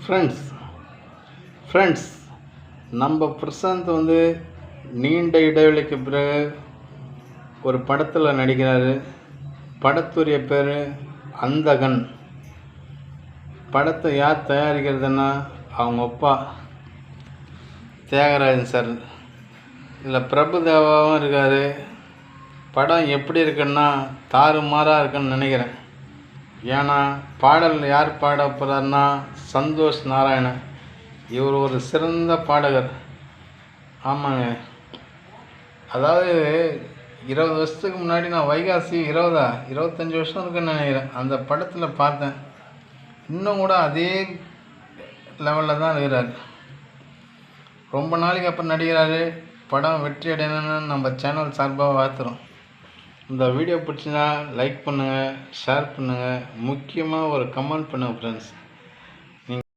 Friends நம்ம பிரசாந்த் நீண்ட இடைவெளிக்கு பிறகு ஒரு படத்தில் நடிக்கிறாரு. படத்துடைய பேர் அந்தகன். படத்தை யார் தயாரிக்கிறதுன்னா அவங்க அப்பா தியாகராஜன் சார். இதில் பிரபுதேவாவும் இருக்கார். படம் எப்படி இருக்குன்னா தாறுமாறாக இருக்குன்னு நினைக்கிறேன். ஏன்னா பாடல் யார் பாட போகிறாருன்னா சந்தோஷ் நாராயணன். இவர் ஒரு சிறந்த பாடகர். ஆமாங்க, அதாவது 20 வருஷத்துக்கு முன்னாடி நான் வைகாசி 25 வருஷம் இருக்குன்னு நினைக்கிறேன். அந்த படத்தில் பார்த்தேன். இன்னும் கூட அதே லெவலில் தான் இருக்கிறார். ரொம்ப நாளைக்கு அப்புறம் நடிக்கிறாரு. படம் வெற்றி அடையணும்னு நம்ம சேனல் சார்பாக வாழ்த்துறோம். இந்த வீடியோ பிடிச்சினா லைக் பண்ணுங்கள், ஷேர் பண்ணுங்கள், முக்கியமாக ஒரு கமெண்ட் பண்ணுங்கள் ஃப்ரெண்ட்ஸ்.